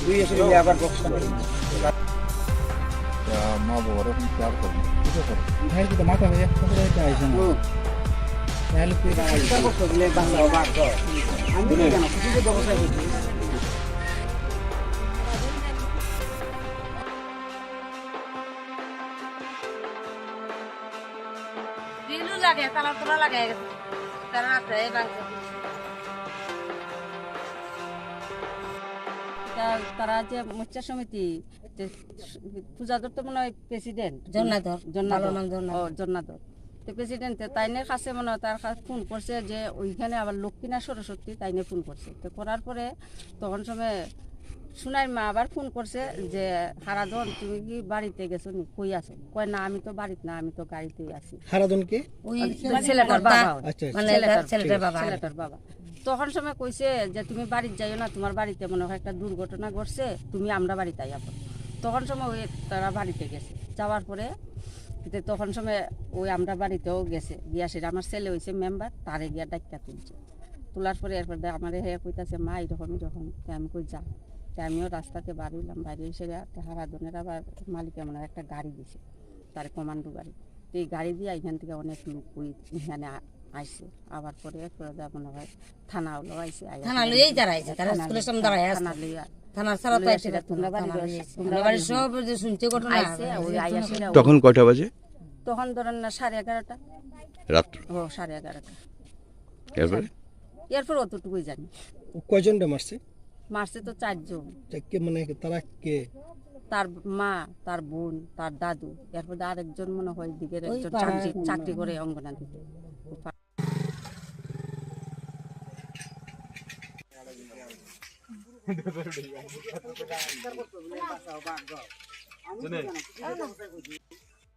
দুই এসে আবার বক্সটা মা বাবার এখন চার করবো ঠিক আছে ভাই তো মাথা হয়ে একটা আইছে না তাহলে তুই চিন্তা করছো বলে বাংলা বাদ আমি কেন কিছু যে ব্যবস্থা করছি দিলু লাগে তালা তোলা লাগে তারা আছে তারা যে মোর্চা সমিতি পূজাদর তো মনে হয় প্রেসিডেন্ট জন্নাধর জন্নাধর তো প্রেসিডেন্ট তাইনের কাছে মনে হয় তার কাছে ফোন করছে যে ওইখানে আবার লক্ষ্মীনা সরস্বতী তাইনে ফোন করছে তো করার পরে তখন সময় সোনার মা আবার ফোন করছে যে হারাধন তুমি কি বাড়িতে গেছো নি কই আছো কয় না আমি তো বাড়িতে না আমি তো গাড়িতেই আছি হারাধনকে ওই ছেলেটার বাবা আচ্ছা মানে ছেলেটার বাবা ছেলেটার বাবা তখন সময় কইছে যে তুমি বাড়িতে যাইও না তোমার বাড়িতে মনে হয় একটা দুর্ঘটনা ঘটছে তুমি আমরা বাড়িতে আইয়া পড়ো তখন সময় ওই তারা বাড়িতে গেছে যাওয়ার পরে তখন সময় ওই আমরা বাড়িতেও গেছে গিয়া সেটা আমার ছেলে হয়েছে মেম্বার তারে গিয়া ডাক্তার তুলছে তোলার পরে এরপর আমার হে কইতাছে মা এরকম আমি কই যা আমিও রাস্তাতে বার হইলাম বাইরে এসে হারাধনের আবার মালিক এমন একটা গাড়ি দিছে তার কমান্ডো গাড়ি এই গাড়ি দিয়ে এখান থেকে অনেক লোক ওই এখানে আইসে আবার পরে মনে হয় থানা হলো আইসে থানা লইয়াই দাঁড়াইছে তারা স্কুলের সামনে দাঁড়ায় আছে থানা লইয়া থানার সারা তো এসে তোমরা বাড়ি সব যে শুনতে ঘটনা আইসে ওই আইসে তখন কয়টা বাজে? তখন ধরেন না 11:30 রাত্র। ও 11:30 এরপরে এরপর অতটুকুই জানি কয়জনটা মারছে মারছে তো 4 জন কে মানে তারা কে তার মা তার বোন তার দাদু এরপর আরেকজন মনে হয় দিকের একজন চাকরি করে অঙ্গনাদিতে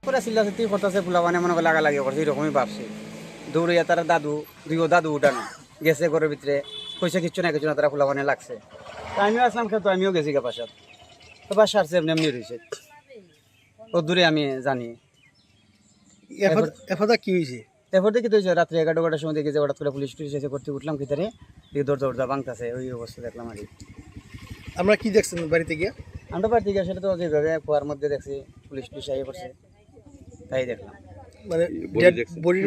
পুরা চিল্লাচিল্লি করতেছে পোলাপানে মনে করে লাগালাগি করছে এরকমই ভাবছে দৌড়িয়া তারা দাদু উঠানো গেছে ঘরের ভিতরে পয়সা কিচ্ছু না তারা পোলাপানে লাগছে তো আমিও আসলাম খেতো আমিও গেছি গা পাশাত তো বাস সারছে এমনি এমনি রয়েছে ও দূরে আমি জানি এফাদা কি হয়েছে এরপর দেখি তো রাত্রে 11টার সময় দেখি যে হঠাৎ করে পুলিশ টুলিশ এসে করতে উঠলাম ভিতরে দিকে দরজা ভাঙতেছে ওই অবস্থা দেখলাম আর কি। আমরা কি দেখছেন বাড়িতে গিয়া আমরা বাড়িতে গিয়ে সেটা তো যেভাবে কুয়ার মধ্যে দেখছি পুলিশ টুলিশ আইয়ে পড়ছে তাই দেখলাম মানে বডি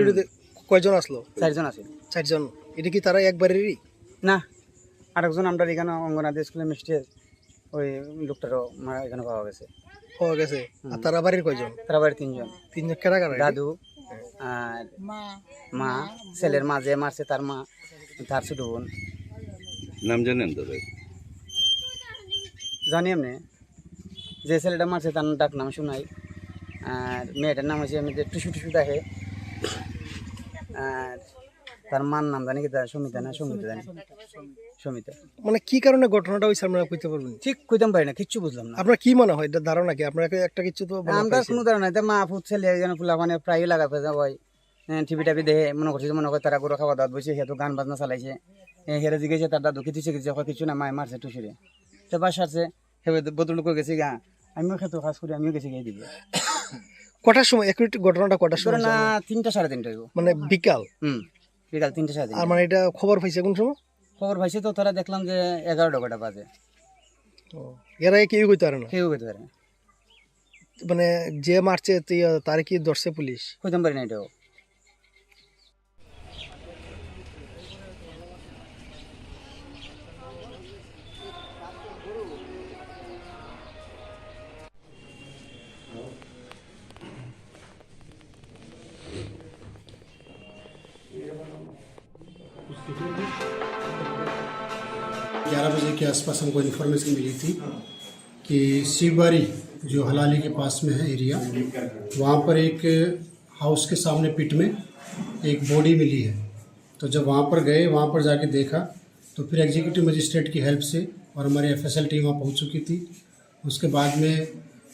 কয়জন আসলো 4 জন আছে 4 জন এটা কি তারা একবারেরই না আরেকজন আমরা এখানে অঙ্গনাদি স্কুলের মিষ্টির ওই লোকটারও এখানে পাওয়া গেছে আর তারা বাড়ির কয়জন তারা বাড়ির 3 জন কারা কারা দাদু আর মা ছেলের মা যে মারছে তার মা তার ছোট বোন নাম জানেন দাদা? জানি এমনি যে ছেলেটা মারছে তার ডাক নাম শোনাই আর মেয়েটার নাম হচ্ছে এমনি টুসু দেখে আর তার মার নাম জানি কি সমিতা জানি সমিতা মানে কি কারণে ঘটনাটা হইছে আমরা কইতে পারবেন ঠিক কইতাম পারি না কিচ্ছু বুঝলাম না আপনার কি মনে হয় এটা ধারণা কি আপনার একটা কিছু তো আমরা কোনো ধারণা নাই মা ফুট ছেলে যেন ফুলা মানে প্রায় লাগা ফেজা হয় টিভি টাভি দেখে মনে করছে মনে করে তারা গরু খাওয়া দাওয়া বসে সে তো গান বাজনা চালাইছে হেরে জিগেছে তার দাদু কিছু কিছু না মায় মারছে টুসুরে তো বাসারছে হেবে বদল করে গেছি গা আমিও খেতো খাস করে আমিও গেছি গিয়ে দিবে কটার সময় একুরেট ঘটনাটা কটার সময় না 3টা 3:30 মানে বিকাল বিকাল 3টা 3:30 আর মানে এটা খবর পাইছে কোন সময় খবর পাইছে তো তারা দেখলাম যে 11টা বাজে এরা কেউ কইতে পারে না কেউ কইতে পারে না মানে যে মারছে তার কি ধরছে পুলিশ কইতাম পারি না এটাও ग्यारह बजे के आसपास हमको इन्फॉर्मेशन मिली थी कि शिवबारी जो हलाली के पास में है एरिया वहाँ पर एक हाउस के सामने पिट में एक बॉडी मिली है। तो जब वहाँ पर गए वहाँ पर जाके देखा तो फिर एग्जीक्यूटिव मजिस्ट्रेट की हेल्प से और हमारी एफएसएल टीम वहाँ पहुँच चुकी थी। उसके बाद में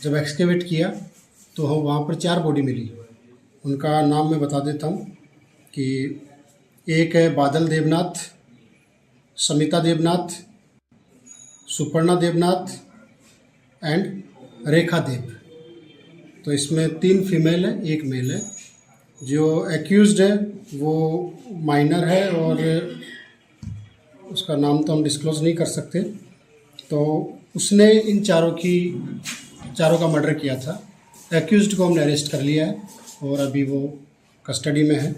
जब एक्सकेवेट किया तो वहाँ पर 4 बॉडी मिली। उनका नाम मैं बता देता हूँ कि एक है बादल देवनाथ, समिता देवनाथ, सुपर्णा देवनाथ एंड रेखा देव। तो इसमें 3 फीमेल है 1 मेल है। जो एक्यूज्ड है वो माइनर है और उसका नाम तो हम डिस्क्लोज नहीं कर सकते। तो उसने इन चारों का मर्डर किया था। एक्यूज्ड को हमने अरेस्ट कर लिया है और अभी वो कस्टडी में है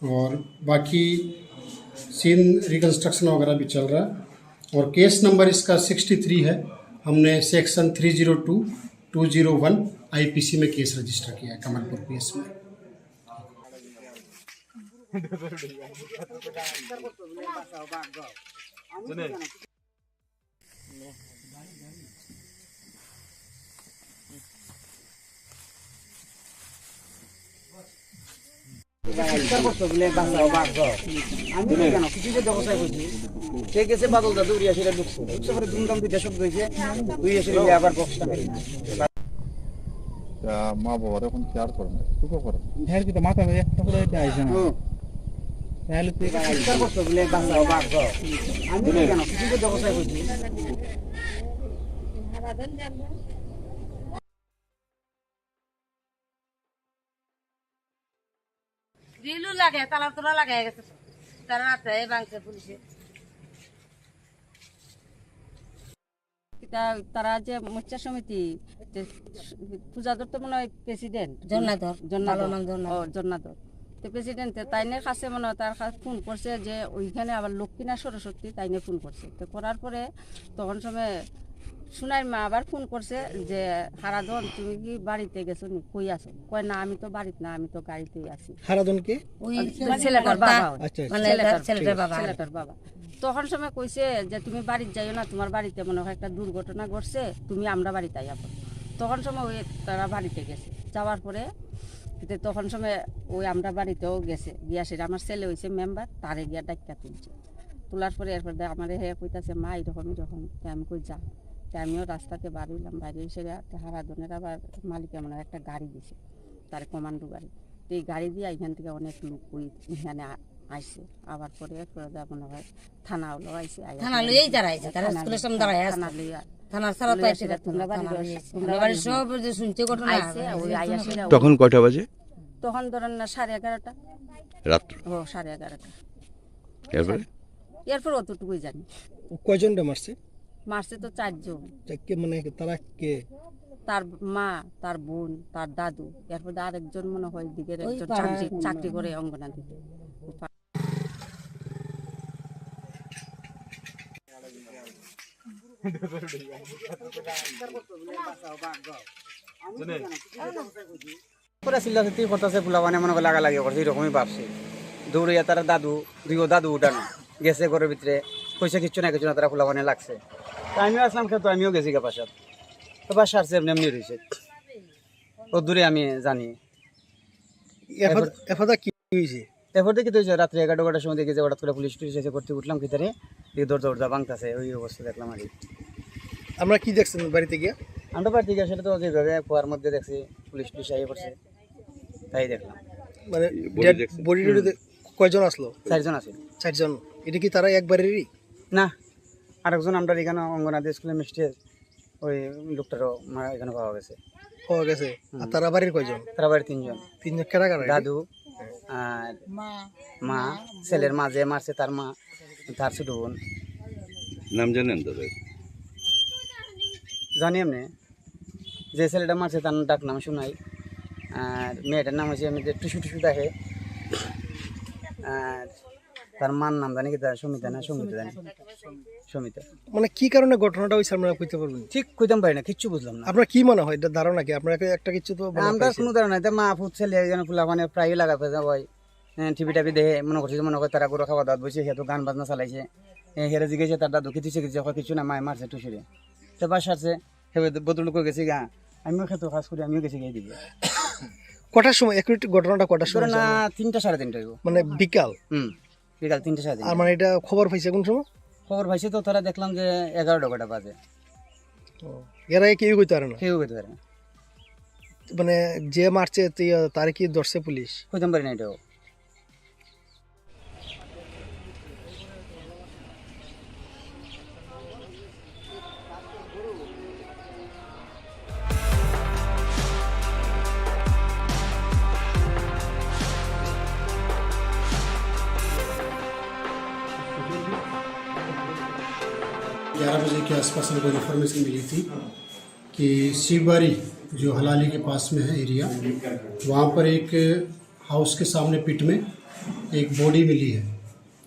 और बाकी सीन रिकंस्ट्रक्शन वगैरह भी चल रहा है और केस नंबर इसका 63 है। हमने सेक्शन 302, 201 आईपीसी में केस रजिस्टर किया है कमलपुर पीएस में। বাদল দাদু উড়িয়া সেটা ঢুকছে পরে ধুমধাম দুইটা শব্দ হয়েছে দুই এসে আবার বক্সটা মেরে তা মা বাবার এখন কেয়ার করে না সুখও করে না। হ্যাঁ কিন্তু মাথা একটা করে আইছে না তাহলে তুই চিৎকার করছো বলে বাঁচাও বাঘ আমি কেন কিছু তো ব্যবসায় করছি গ্রিলও লাগে তালা তোলা লাগাই গেছে তারা রাতে ভাঙছে পুলিশে তারা যে মোর্চা সমিতি যে পূজাদর তো মনে হয় প্রেসিডেন্ট জন্নাধর জন্নাধর তো প্রেসিডেন্ট তাইনের কাছে মনে হয় তার কাছে ফোন করছে যে ওইখানে আবার লক্ষ্মীনা সরস্বতী তাইনে ফোন করছে তো করার পরে তখন সময় সোনার মা আবার ফোন করছে যে হারাধন তুমি কি বাড়িতে গেছো নি কই আছো কয় না আমি তো বাড়িতে না আমি তো গাড়িতেই আছি হারাধন কে? ওই ছেলেটার বাবা আচ্ছা মানে ছেলেটার বাবা ছেলেটার বাবা তখন সময় কইছে যে তুমি বাড়িতে যাইও না তোমার বাড়িতে মনে হয় একটা দুর্ঘটনা ঘটছে তুমি আমরা বাড়িতে আইয়া পড়ো তখন সময় ওই তারা বাড়িতে গেছে যাওয়ার পরে তখন সময় ওই আমরা বাড়িতেও গেছে গিয়া সেটা আমার ছেলে হয়েছে মেম্বার তারে গিয়া ডাক্কা তুলছে তোলার পরে এরপর আমার হ্যাঁ কইতাছে মা এরকম আমি কই যা আমিও রাস্তাতে বাড়িলাম বাইরে এসে হারাধনের আবার মালিকে মনে হয় একটা গাড়ি দিছে তার কমান্ডো গাড়ি তো এই গাড়ি দিয়ে এখান থেকে অনেক লোক ওই এখানে আইসে আবার পরে এরপরে মনে হয় থানাও আইসে থানা লইয়াই তারা আইছে তারা স্কুলের সামনে দাঁড়ায় আছে থানা লইয়া থানার সারা তো আইছে তোমরা বাড়ি সব যে শুনতে ঘটনা আইসে ওই আইয়া সেরা তখন কয়টা বাজে? তখন ধরেন না 11:30 রাত্র। ও 11:30 এরপরে এরপর অতটুকুই জানি কয়জনটা মারছে? মারছে তো 4 জন তা কে মানে তারা কে? তার মা তার বোন তার দাদু এরপর আরেকজন মনে হয় দিকের একজন চাকরি করে অঙ্গনাদিতে পুরা চিল্লাচিল্লি করতেছে ফুলাবানে মনে করে লাগালাগি করছে এরকমই ভাবছে দৌড়িয়া তারা দুইও দাদু উঠানো গেছে ঘরের ভিতরে পয়সা কিচ্ছু না তারা ফুলাবানে লাগছে তা আমিও আসলাম খেতো আমিও গেছি গা পাশাত তো বাসা আসছে এমনি এমনি রয়েছে ও দূরে আমি জানি এফাদা কি হয়েছে? এরপর দেখি তো রাত্রে 11টার সময় দেখি যে হঠাৎ করে পুলিশ টুলিশ এসে করতে উঠলাম ভিতরে দরজা ভাঙতেছে ওই অবস্থা দেখলাম আর কি। আমরা কি দেখছেন বাড়িতে গিয়া? আমরা বাড়িতে গিয়ে সেটা তো যেভাবে কুয়ার মধ্যে দেখছি পুলিশ টুলিশ আইয়ে পড়ছে তাই দেখলাম। মানে বডি কয়জন আসলো? 4 জন আছে। 4 জন। এটা কি তারা একবারেরই? না আরেকজন আমরা এখানে অঙ্গনাদি স্কুলের মিস্টের ওই লোকটারও এখানে পাওয়া গেছে। আর তারা বাড়ির কয়জন? তারা বাড়ির 3 জন। 3 জন কারা কারা? দাদু আর মা ছেলের মা যে মারছে তার মা তার ছোট বোন। নাম জানেন তাদের? জানি এমনি যে ছেলেটা মারছে তার ডাক নাম শোনাই আর মেয়েটার নাম হচ্ছে এমনি টুসু টুসু দেখে আর তার মার নাম জানি কি তার সমিতা না সমিতা জানি সমিতা। মানে কি কারণে ঘটনাটা হইছে আপনারা কইতে পারবেন? ঠিক কইতাম পারি না কিচ্ছু বুঝলাম না। আপনার কি মনে হয় এটা ধারণা কি? আপনার একটা কিছু তো আমরা কোনো ধারণা নাই মা ফুট ছেলে যেন ফুলা মানে প্রায় লাগা ফেজা হয় টিভি টাভি দেখে মনে করছে মনে করে তারা গরু খাওয়া দাওয়া বসে সে তো গান বাজনা চালাইছে হেরে জিগেছে তার দাদু কিছু কিছু না মায় মারছে টুসুরে তো বাস আসছে সেভাবে বদলুক গেছি গা আমিও খেতে কাজ করি আমিও গেছি গিয়ে দিবি। কটার সময় একুরেট ঘটনাটা কটার সময়? না 3টা 3:30 হইব মানে বিকাল। বিকাল 3টা 3:30। আর মানে এটা খবর পাইছে কোন সময়? খবর পাইছে তো তারা দেখলাম যে 11টা বাজে। এরা কেউ কইতে পারে না? কেউ কইতে পারে না। মানে যে মারছে তার কি ধরছে পুলিশ? কইতাম পারি না এটাও। ग्यारह बजे के आसपास हमको इन्फॉर्मेशन मिली थी कि शिवबारी जो हलाली के पास में है एरिया, वहाँ पर एक हाउस के सामने पिट में एक बॉडी मिली है।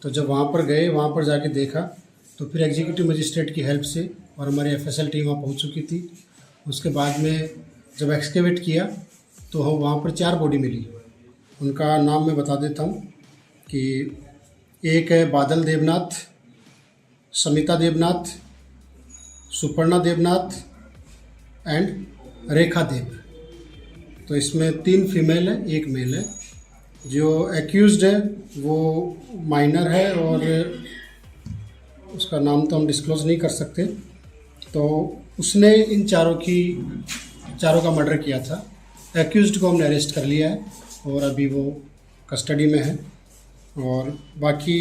तो जब वहाँ पर गए, वहाँ पर जाके देखा तो फिर एग्जीक्यूटिव मजिस्ट्रेट की हेल्प से और हमारी एफएसएल टीम वहाँ पहुँच चुकी थी। उसके बाद में जब एक्सकेवेट किया तो वहाँ पर 4 बॉडी मिली। उनका नाम मैं बता देता हूँ कि एक है बादल देवनाथ, समिता देवनाथ, सुपर्णा देवनाथ एंड रेखा देव। तो इसमें 3 फीमेल है, 1 मेल है। जो एक्यूज्ड है वो माइनर है और उसका नाम तो हम डिस्क्लोज नहीं कर सकते। तो उसने इन चारों का मर्डर किया था। एक्यूज्ड को हमने अरेस्ट कर लिया है और अभी वो कस्टडी में है और बाकी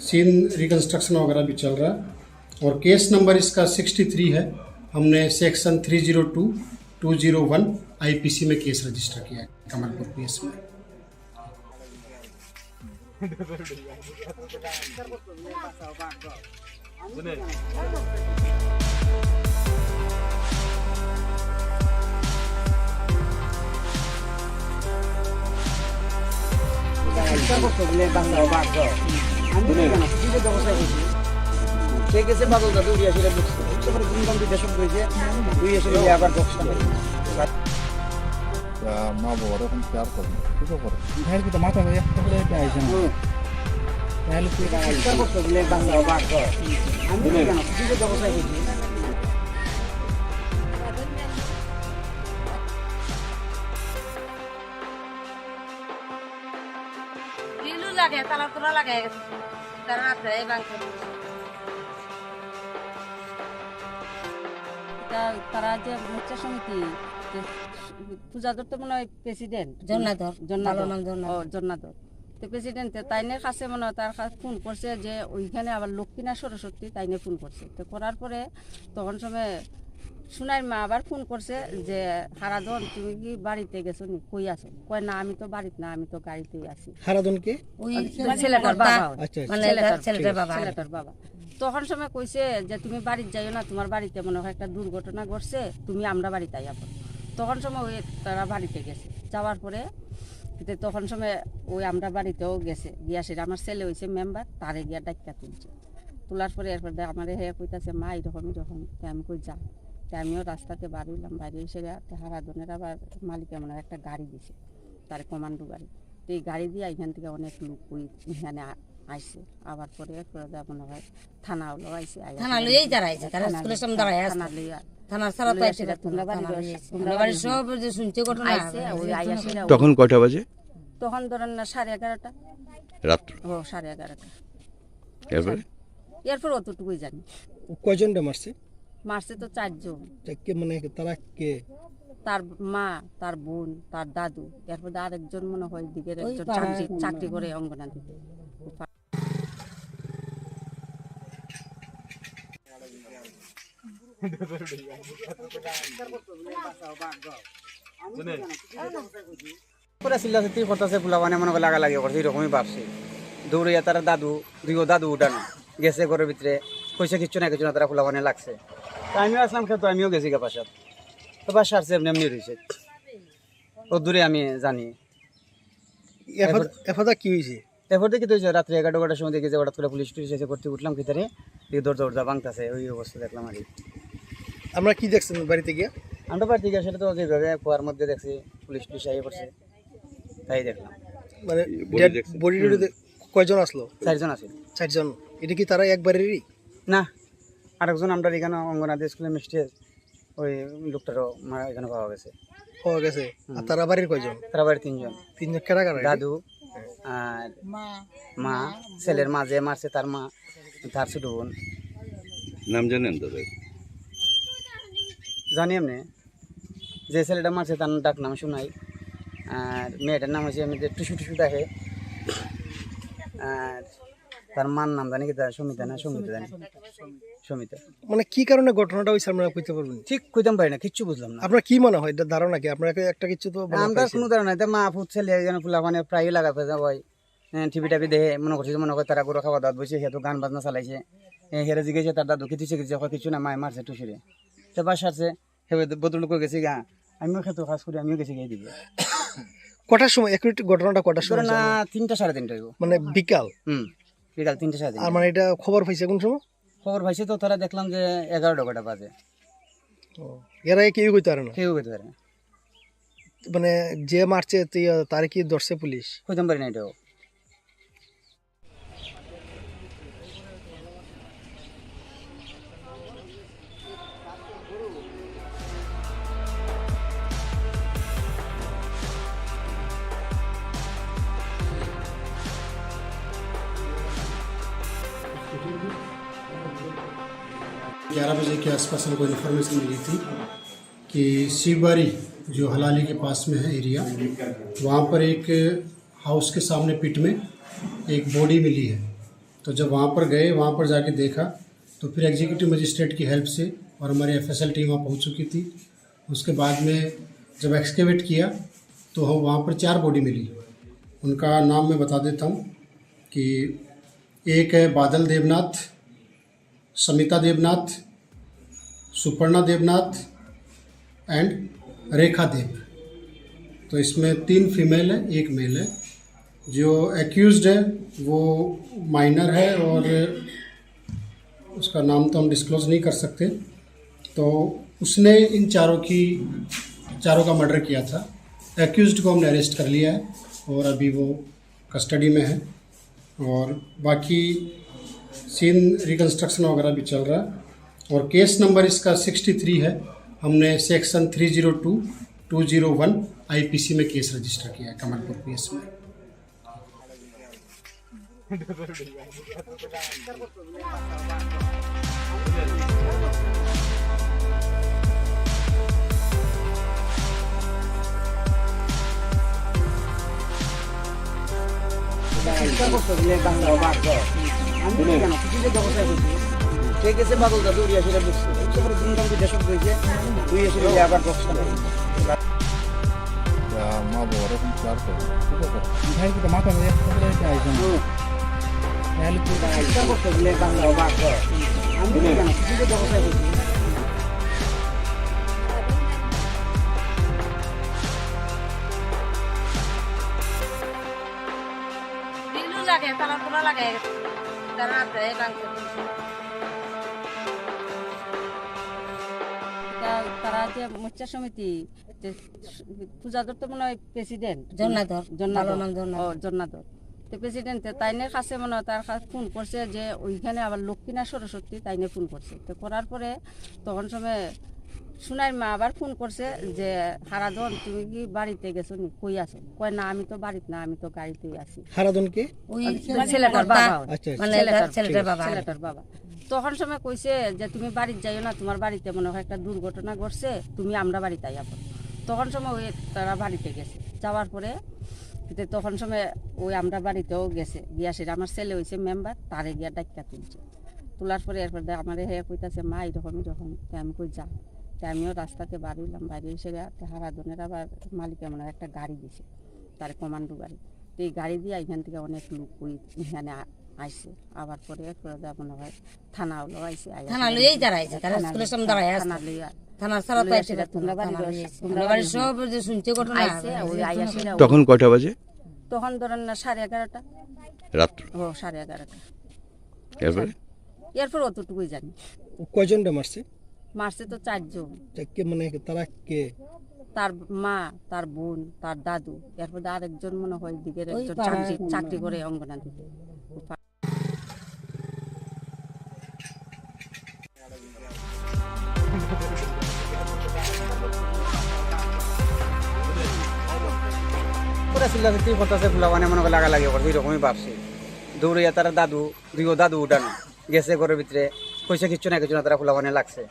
सीन रिकंस्ट्रक्शन वगैरह भी चल रहा है। और केस नंबर इसका 63 है। हमने सेक्शन 302/201 आईपीसी में केस रजिस्टर किया है कमलपुर पीएस में। মা বাবার এখন কেয়ার করেন, কিছু করেন? তাহলে কি তো মাথা ভাই একটা করে এটা আইছে না তাহলে কি গ্রিলও লাগে, তালা তোলা লাগাই গেছে, তারা রাত্রে ভাঙছে। তারা যে মোর্চা সমিতি পূজা ধরতে মনে হয় প্রেসিডেন্ট জন্নাধর, ভালো নাম জন্নাধর। তো প্রেসিডেন্ট তাইনের কাছে মনে হয় তার কাছে ফোন করছে যে ওইখানে আবার লক্ষ্মীনা সরস্বতী তাইনে ফোন করছে। তো করার পরে তখন সময় সোনার মা আবার ফোন করছে যে হারাধন তুমি কি বাড়িতে গেছো নি, কই আছো? কয় না আমি তো বাড়িতে না, আমি তো গাড়িতেই আছি। হারাদনকে ওই ছেলেটার বাবা, আচ্ছা মানে ছেলেটার বাবা। ছেলেটার বাবা তখন সময় কইছে যে তুমি বাড়িতে যাইও না, তোমার বাড়িতে মনে হয় একটা দুর্ঘটনা ঘটছে, তুমি আমরা বাড়িতে আইয়া পড়ো। তখন সময় ওই তারা বাড়িতে গেছে। যাওয়ার পরে তখন সময় ওই আমরা বাড়িতেও গেছে, গিয়া সেটা আমার ছেলে হয়েছে মেম্বার, তারে গিয়া ডাক্কা তুলছে। তোলার পরে এরপর আমার হে কইতাছে মা এরকম এরকম। আমি কই যা। আমিও রাস্তাতে বাড়িলাম, বাইরে এসে হারাধনের আবার মালিকের মনে হয় একটা গাড়ি দিছে, তার কমান্ডো গাড়ি। তো এই গাড়ি দিয়ে এখান থেকে অনেক লোক ওই এখানে আইসে। আবার পরে এরপরে মনে হয় থানাও আইসে, থানা লইয়াই তারা আইছে, তারা স্কুলের সামনে দাঁড়ায় আছে। থানা লইয়া থানার সারা তো আইছে, তোমরা বাড়ির সব যে শুনতে ঘটনা আইসে ওই আইয়া সেরা। তখন কয়টা বাজে? তখন ধরেন না 11:30 রাত্র। ও 11:30। এরপরে এরপর অতটুকুই জানি। কয়জনটা মারছে? মারছে তো 4 জন। কে মানে তারা কে? তার মা, তার বোন, তার দাদু, এরপর আরেকজন মনে হয় দিকের একজন চাকরি করে অঙ্গনাদিতে। পুরা চিল্লাচিল্লি করতেছে, ফুলাবানে মনে করে লাগালাগি করছে, এরকমই ভাবছে। দৌড়িয়া তারা দাদু উঠানো গেছে ঘরের ভিতরে, কইসে কিচ্ছু না তারা ফুলাবানে লাগছে। তা আমিও আসলাম খেতে, আমিও গেছি গা পাশাত। তো বাসা আসছে এমনি এমনি রয়েছে, ও দূরে আমি জানি। এফাদা কি হয়েছে? এরপর দেখি তো রাত্রে 11টার সময় দেখি যে হঠাৎ করে পুলিশ টুলিশ এসে করতে উঠলাম ভিতরে, দরজা ভাঙতেছে, ওই অবস্থা দেখলাম আর কি। আমরা কি দেখছেন বাড়িতে গিয়ে? আমরা বাড়িতে গিয়ে সেটা তো যেভাবে কুয়ার মধ্যে দেখছি পুলিশ টুলিশ আইয়ে পড়ছে, তাই দেখলাম। মানে বডি কয়জন আসলো? 4 জন আছে। 4 জন। এটা কি তারা একবারেরই? না, আরেকজন আমরা এখানে অঙ্গনাদি স্কুলের মিষ্টি ওই লোকটারও এখানে পাওয়া গেছে। পাওয়া গেছে। আর তারা বাড়ির কয়জন? তারা বাড়ির 3 জন। 3 জন কেডা কারা? দাদু আর মা, ছেলের মা যে মারছে তার মা, তার ছোট বোন। নাম জানেন তাদের? জানি এমনি, যে ছেলেটা মারছে তার ডাক নাম শোনাই, আর মেয়েটার নাম হচ্ছে এমনি টুসু দেখে, আর তার মার নাম জানি কি সমিতা না সমিতা জানি, সমিতা। মানে কি কারণে ঘটনাটা হইছে আমরা কইতে পারবেন? ঠিক কইতাম পারি না, কিচ্ছু বুঝলাম না। আপনার কি মনে হয় এটা ধারণা কি? আপনার একটা কিছু তো আমরা কোনো ধারণা নাই। মা ফুট ছেলে যেন ফুলাফানে প্রায় লাগা ফেজা হয়, টিভি টাভি দেখে মনে করে তারা গরু খাওয়া দাওয়া বসে, সে তো গান বাজনা চালাইছে, হেরে জিগেছে তার দাদু কিছু কিছু কিছু না মায় মারছে টুসুরে তো বাস আসছে হে বদলুক গেছি গা আমিও খেতে কাজ করি আমিও গেছি গিয়ে দিবে কটার সময় একটু ঘটনাটা কটার ধরে সময় না জানো? 3টা 3:30 হইব মানে বিকাল। বিকাল 3টা 3:30 আর মানে এটা খবর পাইছে কোন সময়? খবর পাইছে তো তারা দেখলাম যে 11টা বাজে এরা কেউ কইতে পারে না, কেউ কইতে পারে না মানে যে মারছে তার কি ধরছে পুলিশ? কইতাম পারি না এটাও ग्यारह बजे के आसपास हमको इन्फॉर्मेशन मिली थी कि शिवबारी जो हलाली के पास में है एरिया, वहाँ पर एक हाउस के सामने पिट में एक बॉडी मिली है। तो जब वहाँ पर गए, वहाँ पर जाके देखा तो फिर एग्जीक्यूटिव मजिस्ट्रेट की हेल्प से और हमारी एफएसएल टीम वहाँ पहुँच चुकी थी। उसके बाद में जब एक्सकेवेट किया तो हम वहाँ पर 4 बॉडी मिली। उनका नाम मैं बता देता हूँ कि एक है बादल देवनाथ, समिता देवनाथ, सुपर्णा देवनाथ एंड रेखा देव। तो इसमें 3 फीमेल है, 1 मेल है। जो एक्यूज्ड है वो माइनर है और उसका नाम तो हम डिस्क्लोज नहीं कर सकते। तो उसने इन चारों का मर्डर किया था। एक्यूज्ड को हमने अरेस्ट कर लिया है और अभी वो कस्टडी में है और बाकी सीन रिकंस्ट्रक्शन वगैरह भी चल रहा है। और केस नंबर इसका 63 है। हमने सेक्शन 302/201 आईपीसी में केस रजिस्टर किया है कमलपुर पीएस में। ঠিক আছে বাদল দাদু উড়িয়া সেটা বুঝছে তারপরে দুমদাম বিদেশক হয়েছে দুই এসে আবার বক্স মা বাবার এখন কেয়ার করে না, ঠিক আছে? ভাই কি মাথা নিয়ে একটা আইছেন তাহলে কি চেষ্টা করতে গেলে বাংলা বাদ আমি কেন কিছু ব্যবস্থা করছি দিলু লাগে তালা তোলা লাগে তারা রাতে বাংলা তারা যে মোর্চা সমিতি যে পূজাদর তো মনে হয় প্রেসিডেন্ট জন্নাধর জন্নাধর তো প্রেসিডেন্ট তাইনের কাছে মনে হয় তার কাছে ফোন করছে যে ওইখানে আবার লক্ষ্মীনা সরস্বতী তাইনে ফোন করছে তো করার পরে তখন সময় সোনার মা আবার ফোন করছে যে হারাধন তুমি কি বাড়িতে গেছো নি কই আছো কয় না আমি তো বাড়িতে না আমি তো গাড়িতেই আছি হারাদনকে ওই ছেলেটার বাবা আচ্ছা মানে ছেলেটার বাবা ছেলেটার বাবা তখন সময় কইছে যে তুমি বাড়িতে যাইও না তোমার বাড়িতে মনে হয় একটা দুর্ঘটনা ঘটছে তুমি আমরা বাড়িতে আইয়া পড়ো তখন সময় ওই তারা বাড়িতে গেছে যাওয়ার পরে তখন সময় ওই আমরা বাড়িতেও গেছে গিয়া সেটা আমার ছেলে হয়েছে মেম্বার তারে গিয়া ডাক্কা তুলছে তোলার পরে এরপর আমার হে কইতাছে মা এরকম আমি কই যা আমিও রাস্তাতে বাড়িলাম বাইরে এসে হারাধনের আবার মালিকের মনে হয় একটা গাড়ি দিছে তার কমান্ডো গাড়ি তো এই গাড়ি দিয়ে এখান থেকে অনেক লোক ওই এখানে আইসে আবার পরে এরপরে মনে হয় থানাও আইসে থানা লইয়াই দাঁড়াইছে তারা স্কুলের সামনে দাঁড়ায় আছে থানা লইয়া থানার সারা তো এসে তোমরা বাড়ি সব যে শুনতে ঘটনা আইসে ওই আইয়া সেটা তখন কয়টা বাজে? তখন ধরেন না 11:30 রাত্র। ও 11:30 এরপরে এরপর অতটুকুই জানি কয়জনটা মারছে? মারছে তো 4 জন কে মানে তারা কে? তার মা তার বোন তার দাদু এরপর আরেকজন মনে হয় দিকের একজন চাকরি করে অঙ্গনাদিতে পুরা চিল্লাচিল্লি করতেছে ফুলাবানে মনে করে লাগালাগি করছে এরকমই ভাবছে দৌড়িয়া তারা দাদু উঠানো গেছে ঘরের ভিতরে পয়সা কিচ্ছু না তারা ফুলাবানে লাগছে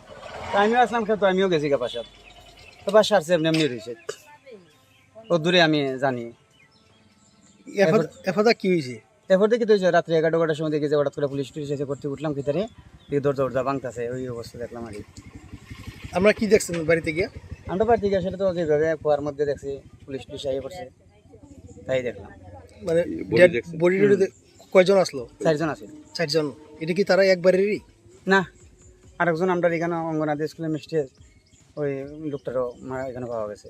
তা আমিও আসলাম খেতো আমিও গেছি গা পাশাত তো বাসা আসছে এমনি এমনি রয়েছে ও দূরে আমি জানি এফাদা কি হয়েছে? এরপর দেখি তো রাত্রে 11টার সময় দেখি যে হঠাৎ করে পুলিশ টুলিশ এসে করতে উঠলাম ভিতরে দরজা ভাঙতেছে ওই অবস্থা দেখলাম আর কি। আমরা কি দেখছেন বাড়িতে গিয়ে? আমরা বাড়িতে গিয়ে সেটা তো যেভাবে কুয়ার মধ্যে দেখছি পুলিশ টুলিশ আইয়ে পড়ছে তাই দেখলাম। মানে বডি কয়জন আসলো? 4 জন আছে। 4 জন। এটা কি তারা একবারেরই? না, আরেকজন আমরা এখানে অঙ্গনাদি স্কুলের মিস্টের ওই লোকটারও এখানে পাওয়া গেছে।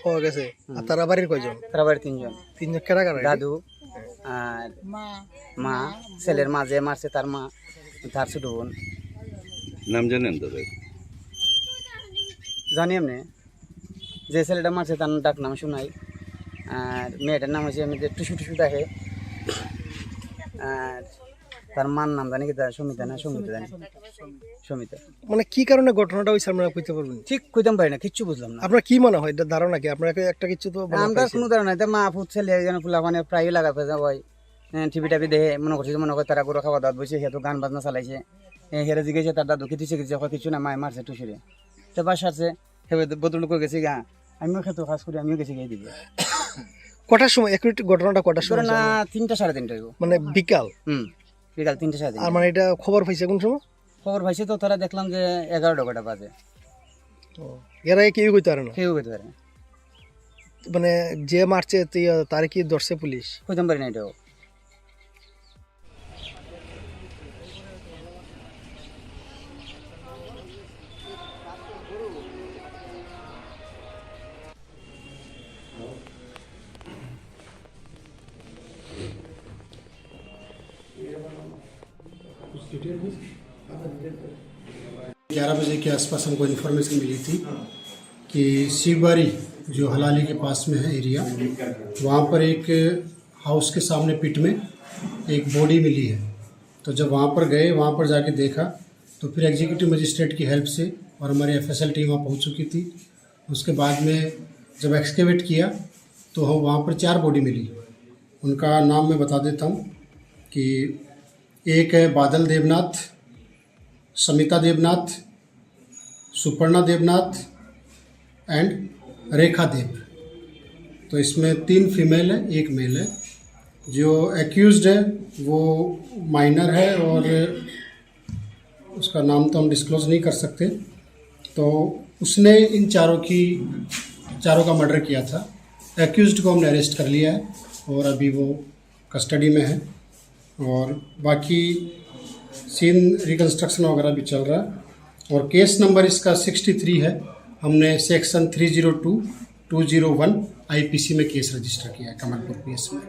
পাওয়া গেছে। আর তারা বাড়ির কয়জন? তারা বাড়ির তিনজন, কেডা কারা? দাদু আর মা, ছেলের মা যে মারছে তার মা, তার ছোট বোন। নাম জানেন দাদা? জানি এমনি, যে ছেলেটা মারছে তার ডাক নাম শোনাই, আর মেয়েটার নাম হচ্ছে এমনি টুসু টুসু দেখে, আর তার মার নাম জানি কি সমিতা, না সমিতা জানি, সমিতা। মানে কি কারণে ঘটনাটা হয়েছে আপনারা কইতে পারবেন? ঠিক কইতাম পারি না, কিচ্ছু বুঝলাম না। আপনার কি মনে হয় এটা ধারণা কি? আপনাকে একটা কিছু তো আমরা কোনো ধারণা নাই। মা ফুট ছেলে যেন ফুলা মানে প্রায় লাগা ফেজা হয়, টিভি টাভি দেখে মনে করছে মনে করে তারা করে খাওয়া দাওয়া বসে, সে তো গান বাজনা চালাইছে। হেরে জিগেছে তার দাদু কিছু কিছু কিছু না, মায় মারছে টুসুরে, তো বাস আছে হেবে বদল করে গেছি গা। আমিও খেতে কাজ করি, আমিও গেছি গিয়ে দিবে। কটার সময় এক ঘটনাটা কটার সময়? না 3টা 3:30 হইব, মানে বিকাল। বিকাল 3টা 3:30। আর মানে এটা খবর পাইছে কোন সময়? খবর পাইছে তো তারা দেখলাম যে 11টা বাজে। এরা কেউ কইতে পারে না, কেউ কইতে পারে না। মানে যে মারছে তার কি ধরছে পুলিশ? কইতাম পারি না এটাও। ग्यारह बजे के आसपास हमको इन्फॉर्मेशन मिली थी कि शिवबारी जो हलाली के पास में है एरिया, वहाँ पर एक हाउस के सामने पिट में एक बॉडी मिली है। तो जब वहाँ पर गए, वहाँ पर जाके देखा तो फिर एग्जीक्यूटिव मजिस्ट्रेट की हेल्प से और हमारी एफएसएल टीम वहाँ पहुँच चुकी थी। उसके बाद में जब एक्सकेवेट किया तो हम वहाँ पर 4 बॉडी मिली। उनका नाम मैं बता देता हूँ कि एक है बादल देवनाथ, समिता देवनाथ, सुपर्णा देवनाथ एंड रेखा देव। तो इसमें 3 फीमेल है, 1 मेल है। जो एक्यूज्ड है वो माइनर है और उसका नाम तो हम डिस्क्लोज नहीं कर सकते। तो उसने इन चारों का मर्डर किया था। एक्यूज्ड को हमने अरेस्ट कर लिया है और अभी वो कस्टडी में है, और बाकी सीन रिकंस्ट्रक्शन वगैरह भी चल रहा है। और केस नंबर इसका 63 है। हमने सेक्शन 302/201 आईपीसी में केस रजिस्टर किया है कमलपुर पीएस में।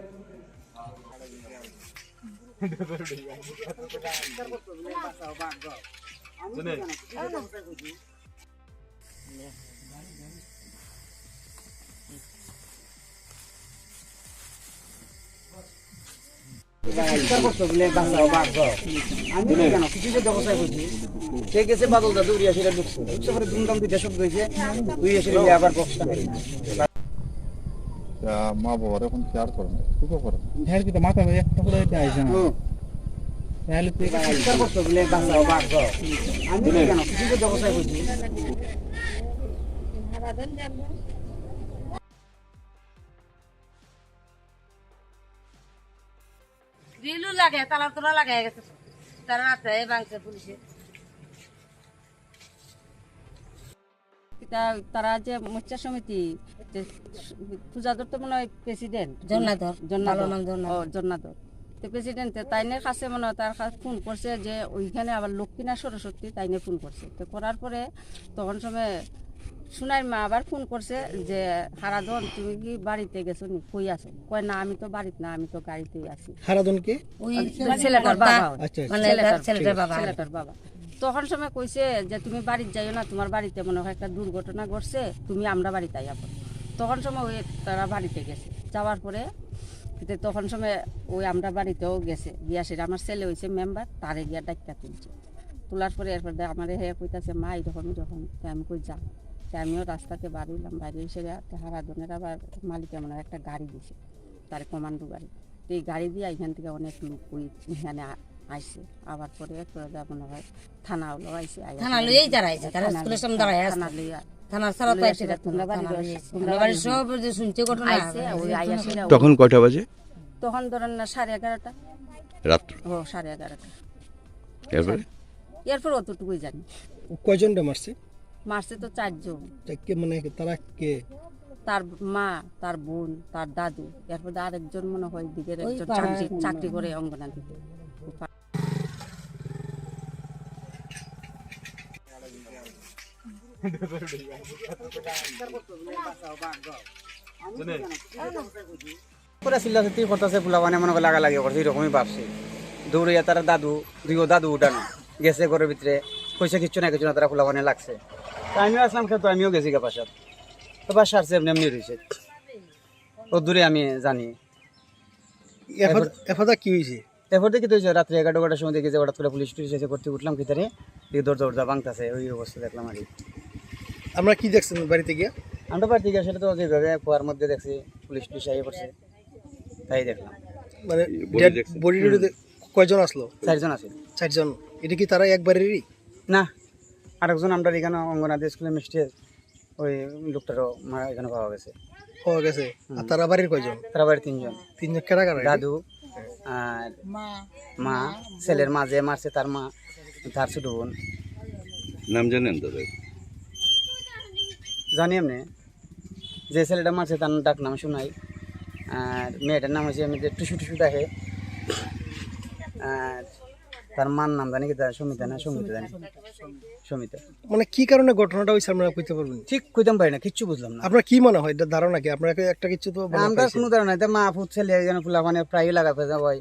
বাদল দাদু উড়িয়া সেটা ঢুকছে পরে ধুমধাম 2টা শব্দ হয়েছে, আবার বক্সটা মা বাবার এখন কেয়ার করেন, সুখও করেন। হ্যাঁ কিন্তু মাথা একটা করে এটা আইছে না তাহলে তুই চিৎকার করছো বলে বাঁচাও বাঁচাও। আমি কেন কিছু তো ব্যবসায় করছি। গ্রিলু লাগে, তালা তোলা লাগাই গেছে, তারা রাতে ভাঙছে পুলিশে। তারা যে মোর্চা সমিতি যে পূজাদর তো মনে হয় প্রেসিডেন্ট জন্নাধর, জন্নাধর তো প্রেসিডেন্ট তাইনের কাছে মনে হয় তার কাছে ফোন করছে যে ওইখানে আবার লক্ষ্মীনা সরস্বতী তাইনে ফোন করছে। তো করার পরে তখন সময় সোনার মা আবার ফোন করছে যে হারাধন তুমি কি বাড়িতে গেছো নি, কই আছো? কয় না আমি তো বাড়িতে না, আমি তো গাড়িতেই আছি। হারাধন কে? ওই ছেলেটার বাবা, আচ্ছা মানে ছেলেটার বাবা। তখন সময় কইছে যে তুমি বাড়িতে যাইও না, তোমার বাড়িতে মনে হয় একটা দুর্ঘটনা ঘটছে, তুমি আমরা বাড়িতে আইয়া পড়ো। তখন সময় ওই তারা বাড়িতে গেছে, যাওয়ার পরে তখন সময় ওই আমরা বাড়িতেও গেছে, গিয়া সেটা আমার ছেলে হয়েছে মেম্বার, তারে গিয়া ডাক্তার তুলছে। তোলার পরে এরপর আমার হ্যাঁ কইতাছে মা যখন আমি কই যা, আমিও রাস্তাতে বাড়িলাম, বাইরে এসে হারাধনের আবার মালিকের মনে হয় একটা গাড়ি দিছে, তার কমান্ডো গাড়ি। তো এই গাড়ি দিয়ে এখান থেকে অনেক লোক ওই এখানে আইসে, আবার পরে মনে হয় থানা আইসে, থানা লইয়াই যারা আইছে, তারা স্কুলের সামনে দাঁড়ায় আছে, থানা লইয়া থানার সারা তো আইছে, তোমরা বাড়ি সব যে শুনতে ঘটনা আইসে ওই আইসে। তখন কয়টা বাজে? তখন ধরেন না 11:30 রাত্র। ও 11:30। এরপরে এরপর অতটুকুই জানি। কয়জনটা মারছে? মারছে তো 4 জন। কে মানে তারা কে? তার মা, তার বোন, তার দাদু, এরপর আরেকজন মনে হয় দিকের একজন চাকরি করে অঙ্গনাদিতে। পুরা চিল্লাচিল্লি করতেছে ফুলাবানে মনে করে লাগালাগি করছে এরকমই ভাবছে দৌড়িয়া তারা দাদু উঠানো গেছে ঘরের ভিতরে পয়সা কিচ্ছু না তারা ফুলাবানে লাগছে তা আমিও আসলাম খেতো আমিও গেছি গা পাশাত তো বাসা আসছে এমনি এমনি রয়েছে ও দূরে আমি জানি এফাদা কি হয়েছে? এরপর দেখি তো রাত্রে 11টার সময় দেখি যে হঠাৎ করে পুলিশ টুলিশ এসে করতে উঠলাম ভিতরে দিয়ে দরজা ভাঙতেছে ওই অবস্থা দেখলাম আর কি। আমরা কি দেখছেন বাড়িতে গিয়ে? আমরা বাড়িতে গিয়ে সেটা তো যেভাবে কুয়ার মধ্যে দেখছি পুলিশ টুলিশ আইয়ে পড়ছে তাই দেখলাম। মানে body দেখছেন? বডি কয়জন আসলো? 4 জন আছে 4 জন। এটা কি তারা একবারেরই? না আরেকজন আমরা এখানে অঙ্গনাদি স্কুলের মিষ্টি ওই লোকটারও এখানে পাওয়া গেছে। পাওয়া গেছে। আর তারা বাড়ির কয়জন? তারা বাড়ি 3 জন। 3 জন কেডা কারা? দাদু আর মা ছেলের মা যে মারছে তার মা তার ছোট বোন। নাম জানেন তাদের? জানি এমনি যে ছেলেটা মারছে তার ডাক নাম শোনাই আর মেয়েটার নাম হচ্ছে এমনি টুসু দেখে আর তার মার নাম জানি কি সমিতা জানি সমিতা। মানে কি কারণে ঘটনাটা হয়েছে আমরা কইতে পারবেন? ঠিক কইতাম পারি না কিচ্ছু বুঝলাম না। আপনার কি মনে হয় এটা ধারণা কি? আপনার একটা কিছু তো আমরা কোনো ধারণা নাই মা ফুট ছেলে যেন ফুলা মানে প্রায় লাগা ফেজা হয়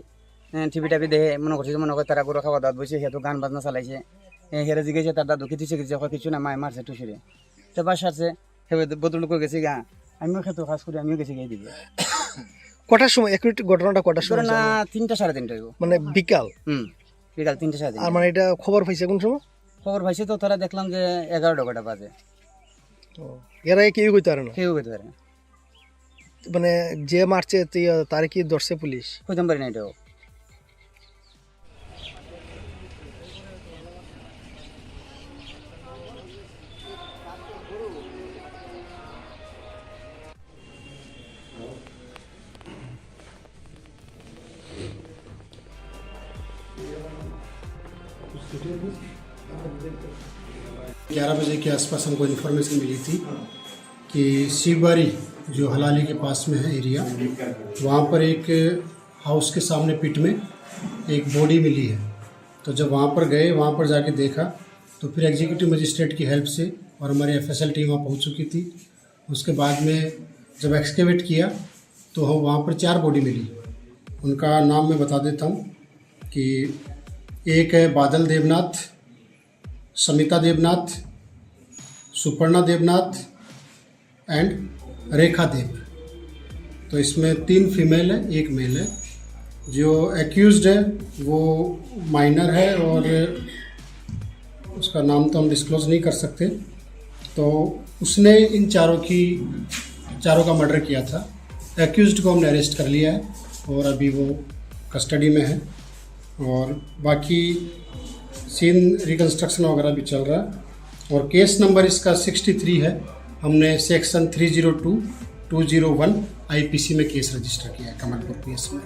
টিভি টাভি দেখে মনে করছে তারা করে খাওয়া দাওয়া বসে তো গান বাজনা চালাইছে হেরে জিগেছে তার দাদু কিছু কিছু না মায় মারছে টুসুরে তো বাসা আছে সেভাবে বদল করে গেছি গা আমিও খেতে কাজ করি আমিও গেছি গাই দিবি। কটার সময় এক ঘটনাটা কটার সময়? না 3টা 3:30 হইব মানে বিকাল। বিকাল 3টা 3:30। আর মানে এটা খবর পাইছে কোন সময়? খবর পাইছে তো তারা দেখলাম যে 11টা বাজে। এরা কেউ কইতে পারে না? কেউ কইতে পারে না। মানে যে মারছে তার কি ধরছে পুলিশ? কইতাম পারি না এটাও। ग्यारह बजे के आसपास हमको इन्फॉर्मेशन मिली थी कि शिवबारी जो हलाली के पास में है एरिया, वहाँ पर एक हाउस के सामने पिट में एक बॉडी मिली है। तो जब वहाँ पर गए, वहाँ पर जाके देखा तो फिर एग्जीक्यूटिव मजिस्ट्रेट की हेल्प से और हमारी एफएसएल टीम वहाँ पहुँच चुकी थी। उसके बाद में जब एक्सकेवेट किया तो हम वहाँ पर 4 बॉडी मिली। उनका नाम मैं बता देता हूँ कि एक है बादल देवनाथ, समिता देवनाथ, सुपर्णा देवनाथ एंड रेखा देव। तो इसमें 3 फीमेल है, 1 मेल है। जो एक्यूज्ड है वो माइनर है और उसका नाम तो हम डिस्क्लोज नहीं कर सकते। तो उसने इन चारों का मर्डर किया था। एक्यूज्ड को हमने अरेस्ट कर लिया है और अभी वो कस्टडी में है और बाकी सीन रिकंस्ट्रक्शन वगैरह भी चल रहा है। और केस नंबर इसका 63 है। हमने सेक्शन 302/201 आईपीसी में केस रजिस्टर किया है कमलपुर पीएस में।